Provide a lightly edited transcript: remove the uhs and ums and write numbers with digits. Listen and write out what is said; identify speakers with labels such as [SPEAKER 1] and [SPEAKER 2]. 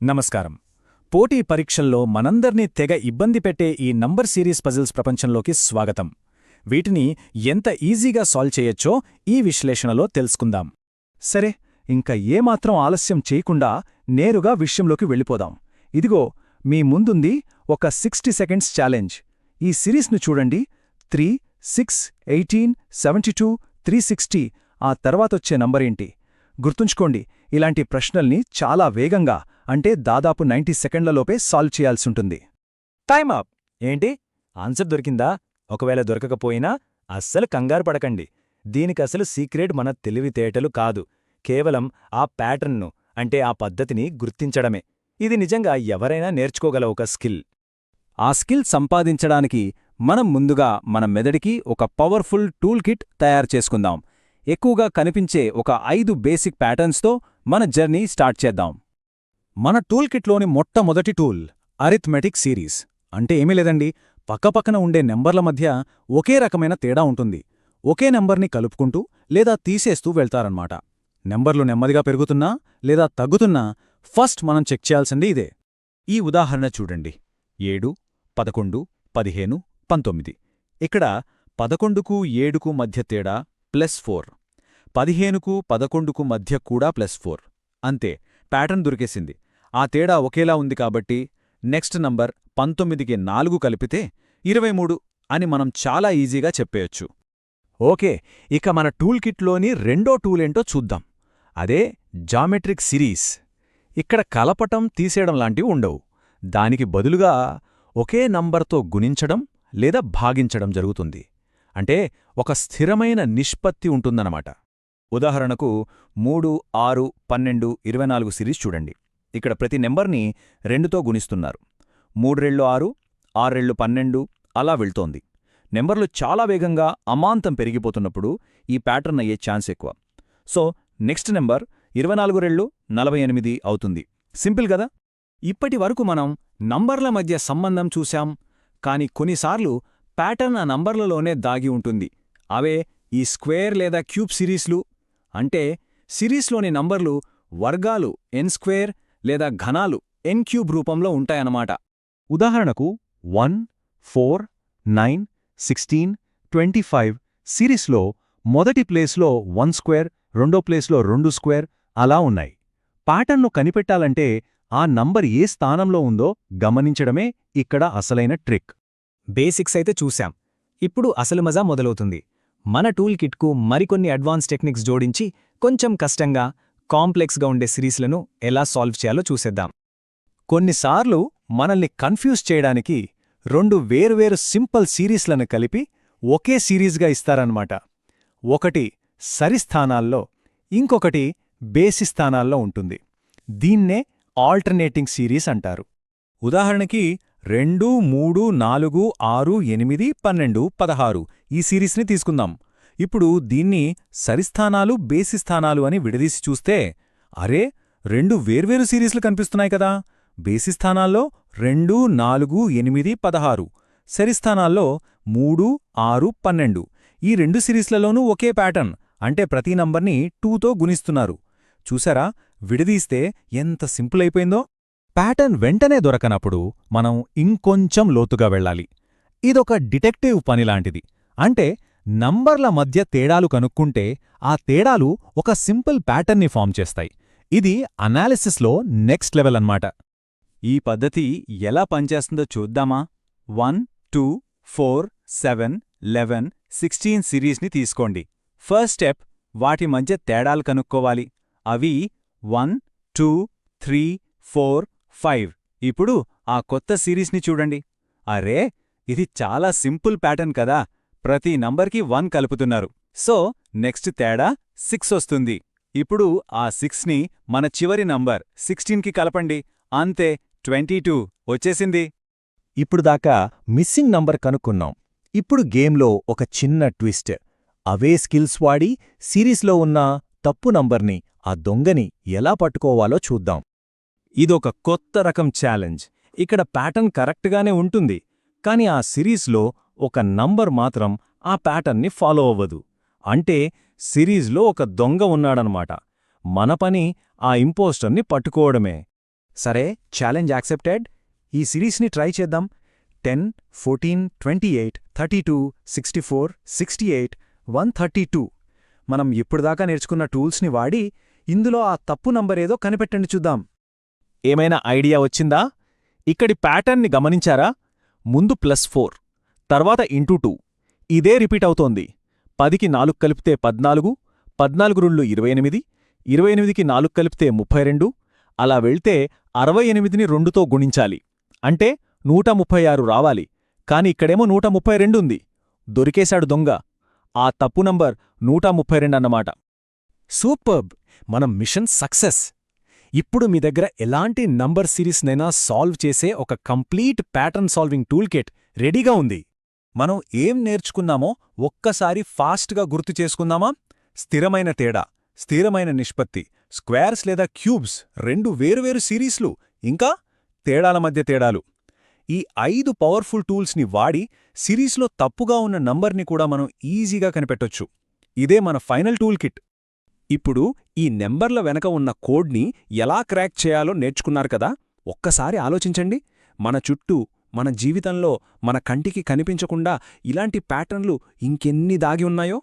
[SPEAKER 1] నమస్కారం. పోటీ పరీక్షల్లో మనందర్నీ తెగ ఇబ్బంది పెట్టే ఈ నంబర్ సిరీస్ పజిల్స్ ప్రపంచంలోకి స్వాగతం. వీటిని ఎంత ఈజీగా సాల్వ్ చేయొచ్చో ఈ విశ్లేషణలో తెలుసుకుందాం. సరే, ఇంక ఏమాత్రం ఆలస్యం చేయకుండా నేరుగా విషయంలోకి వెళ్ళిపోదాం. ఇదిగో మీ ముందుంది ఒక 60 సెకండ్స్ ఛాలెంజ్. ఈ సిరీస్ను చూడండి. 3, 6, 18, 72, 360. ఆ తర్వాతొచ్చే నంబరేంటి? గుర్తుంచుకోండి, ఇలాంటి ప్రశ్నల్ని చాలా వేగంగా, అంటే దాదాపు 90 సెకండ్లలోపే సాల్వ్ చేయాల్సుంటుంది.
[SPEAKER 2] Time up. ఏంటి, ఆన్సర్ దొరికిందా? ఒకవేళ దొరకకపోయినా అస్సలు కంగారు పడకండి. దీనికసలు సీక్రెట్ మన తెలివితేటలు కాదు, కేవలం ఆ ప్యాటర్న్ను, అంటే ఆ పద్ధతిని గుర్తించడమే. ఇది నిజంగా ఎవరైనా నేర్చుకోగల ఒక స్కిల్.
[SPEAKER 1] ఆ స్కిల్ సంపాదించడానికి మనం ముందుగా మన మెదడికి ఒక పవర్ఫుల్ టూల్ కిట్ తయారు చేసుకుందాం. ఎక్కువగా కనిపించే ఒక 5 బేసిక్ ప్యాటర్న్స్తో మన జర్నీ స్టార్ట్ చేద్దాం. మన టూల్ కిట్లోని మొట్టమొదటి టూల్ అరిథ్మెటిక్ సిరీస్. అంటే ఏమీ లేదండి, పక్కపక్కన ఉండే నెంబర్ల మధ్య ఒకే రకమైన తేడా ఉంటుంది. ఒకే నెంబర్ని కలుపుకుంటూ లేదా తీసేస్తూ వెళ్తారన్నమాట. నెంబర్లు నెమ్మదిగా పెరుగుతున్నా లేదా తగ్గుతున్నా ఫస్ట్ మనం చెక్ చేయాల్సింది ఇదే. ఈ ఉదాహరణ చూడండి. 7, 11, 15, 19. ఇక్కడ 11కు 7కు మధ్య తేడా +4. 15కు 11కు మధ్య కూడా +4. అంతే, ప్యాటర్న్ దొరికేసింది. ఆ తేడా ఒకేలా ఉంది కాబట్టి నెక్స్ట్ నంబర్ 19కి 4 కలిపితే 23 అని మనం చాలా ఈజీగా చెప్పేయొచ్చు. ఓకే, ఇక మన టూల్ కిట్లోని రెండో టూలేంటో చూద్దాం. అదే జామెట్రిక్ సిరీస్. ఇక్కడ కలపటం తీసేయడం లాంటివి ఉండవు. దానికి బదులుగా ఒకే నంబర్తో గుణించడం లేదా భాగించడం జరుగుతుంది. అంటే ఒక స్థిరమైన నిష్పత్తి ఉంటుందన్నమాట. ఉదాహరణకు 3, 6, 12, 24 సిరీస్ చూడండి. ఇక్కడ ప్రతి నెంబర్ని 2తో గుణిస్తున్నారు. 3 రెళ్ళు 6, 6 రెళ్ళు 12 అలా వెళ్తోంది. నెంబర్లు చాలా వేగంగా అమాంతం పెరిగిపోతున్నప్పుడు ఈ ప్యాటర్న్ అయ్యే ఛాన్స్ ఎక్కువ. సో నెక్స్ట్ నెంబర్ 24 రెళ్ళు 48 అవుతుంది. సింపుల్ కదా? ఇప్పటి వరకు మనం నంబర్ల మధ్య సంబంధం చూశాం, కాని కొన్నిసార్లు ప్యాటర్న్ ఆ నంబర్లలోనే దాగి ఉంటుంది. అవే ఈ స్క్వేర్ లేదా క్యూబ్ సిరీస్లు. అంటే సిరీస్లోని నంబర్లు వర్గాలు n² లేదా ఘనాలు n³ రూపంలో ఉంటాయన్నమాట.
[SPEAKER 3] ఉదాహరణకు 1, 4, 9, 16, 25 సిరీస్లో మొదటి ప్లేస్లో 1² రెండో ప్లేస్లో 2² అలా ఉన్నాయి. ప్యాటర్న్ను కనిపెట్టాలంటే ఆ నంబర్ ఏ స్థానంలో ఉందో గమనించడమే ఇక్కడ అసలైన ట్రిక్.
[SPEAKER 2] బేసిక్స్ అయితే చూశాం. ఇప్పుడు అసలు మజా మొదలవుతుంది. మన టూల్ కిట్కు మరికొన్ని అడ్వాన్స్ టెక్నిక్స్ జోడించి కొంచెం కష్టంగా, కాంప్లెక్స్గా ఉండే సిరీస్లను ఎలా సాల్వ్ చేయాలో చూసేద్దాం.
[SPEAKER 1] కొన్నిసార్లు మనల్ని కన్ఫ్యూజ్ చేయడానికి 2 వేర్వేరు సింపుల్ సిరీస్లను కలిపి ఒకే సిరీస్గా ఇస్తారన్నమాట. ఒకటి సరిస్థానాల్లో, ఇంకొకటి బేసి స్థానాల్లో ఉంటుంది. దీన్నే ఆల్టర్నేటింగ్ సిరీస్ అంటారు. ఉదాహరణకి 2, 3, 4, 6, 8, 12, 16 ఈ సిరీస్ని తీసుకుందాం. ఇప్పుడు దీన్ని సరిస్థానాలు, బేసి స్థానాలు అని విడదీసి చూస్తే అరే, 2 వేర్వేరు సిరీస్లు కనిపిస్తున్నాయి కదా. బేసి స్థానాల్లో 2, 4, 8, 16, సరిస్థానాల్లో 3, 6, 12. ఈ 2 సిరీస్లలోనూ ఒకే ప్యాటర్న్, అంటే ప్రతి నంబర్ని 2తో గుణిస్తున్నారు. చూసారా, విడదీస్తే ఎంత సింపుల్ అయిపోయిందో. ప్యాటర్న్ వెంటనే దొరకనప్పుడు మనం ఇంకొంచెం లోతుగా వెళ్ళాలి. ఇదొక డిటెక్టివ్ పనిలాంటిది. అంటే నంబర్ల మధ్య తేడాలు కనుక్కుంటే ఆ తేడాలు ఒక సింపుల్ ప్యాటర్న్ని ఫామ్ చేస్తాయి. ఇది అనాలిసిస్లో నెక్స్ట్ లెవెల్ అన్నమాట. ఈ పద్ధతి ఎలా పనిచేస్తుందో చూద్దామా? 1, 2, 4, 7, 11, 16 సిరీస్ని తీసుకోండి. ఫస్ట్ స్టెప్, వాటి మధ్య తేడాలు కనుక్కోవాలి. అవి 1, 2, 3, 4, 5. ఇప్పుడు ఆ కొత్త సిరీస్ని చూడండి. అరే, ఇది చాలా సింపుల్ ప్యాటర్న్ కదా. ప్రతి నంబర్కి 1 కలుపుతున్నారు. సో నెక్స్ట్ తేడా 6 వస్తుంది. ఇప్పుడు ఆ 6ని మన చివరి నంబర్ 16కి కలపండి. అంతే, 22 వచ్చేసింది.
[SPEAKER 3] ఇప్పుడు దాకా మిస్సింగ్ నంబర్ కనుక్కున్నాం. ఇప్పుడు గేమ్లో ఒక చిన్న ట్విస్ట్. అవే స్కిల్స్ వాడి సిరీస్లో ఉన్న తప్పు నంబర్ని, ఆ దొంగని ఎలా పట్టుకోవాలో చూద్దాం.
[SPEAKER 1] ఇదొక కొత్త రకం ఛాలెంజ్. ఇక్కడ ప్యాటర్న్ కరెక్ట్గానే ఉంటుంది, కాని ఆ సిరీస్లో ఒక నంబర్ మాత్రం ఆ ప్యాటర్న్ని ఫాలో అవ్వదు. అంటే సిరీస్లో ఒక దొంగ ఉన్నాడనమాట. మన పని ఆ ఇంపోస్టర్ని పట్టుకోవడమే. సరే, ఛాలెంజ్ యాక్సెప్టెడ్. ఈ సిరీస్ని ట్రై చేద్దాం. 10, 14, 28, 32, 64, 68, 132. మనం ఇప్పుడుదాకా నేర్చుకున్న టూల్స్ని వాడి ఇందులో ఆ తప్పు నంబరేదో కనిపెట్టండి చూద్దాం.
[SPEAKER 2] ఏమైనా ఐడియా వచ్చిందా? ఇక్కడి ప్యాటర్న్ని గమనించారా? ముందు +4, తర్వాత *2. ఇదే రిపీట్ అవుతోంది. 10కి 4 కలిపితే 14, 14 2 28, 28కి 4 కలిపితే 32, అలా వెళ్తే 68ని 2తో గుణించాలి. అంటే 136 రావాలి. కాని ఇక్కడేమో 132 ఉంది. దొరికేశాడు దొంగ. ఆ తప్పు నంబర్ 132 అన్నమాట.
[SPEAKER 1] సూపర్బ్! మనం మిషన్ సక్సెస్. ఇప్పుడు మీ దగ్గర ఎలాంటి నంబర్ సిరీస్నైనా సాల్వ్ చేసే ఒక complete pattern solving tool kit రెడీగా ఉంది. మనం ఏం నేర్చుకున్నామో ఒక్కసారి ఫాస్ట్గా గుర్తు చేసుకుందామా? స్థిరమైన తేడా, స్థిరమైన నిష్పత్తి, స్క్వేర్స్ లేదా క్యూబ్స్, 2 వేరువేరు సిరీస్లు, ఇంకా తేడాల మధ్య తేడాలు. ఈ 5 పవర్ఫుల్ టూల్స్ని వాడి సిరీస్లో తప్పుగా ఉన్న నంబర్ని కూడా మనం ఈజీగా కనిపెట్టొచ్చు. ఇదే మన ఫైనల్ టూల్ కిట్. ఇప్పుడు ఈ నెంబర్ల వెనక ఉన్న కోడ్ని ఎలా క్రాక్ చేయాలో నేర్చుకున్నారు కదా? ఒక్కసారి ఆలోచించండి. మన చుట్టూ, మన జీవితంలో, మన కంటికి కనిపించకుండా ఇలాంటి ప్యాటర్న్లు ఇంకెన్ని దాగి ఉన్నాయో.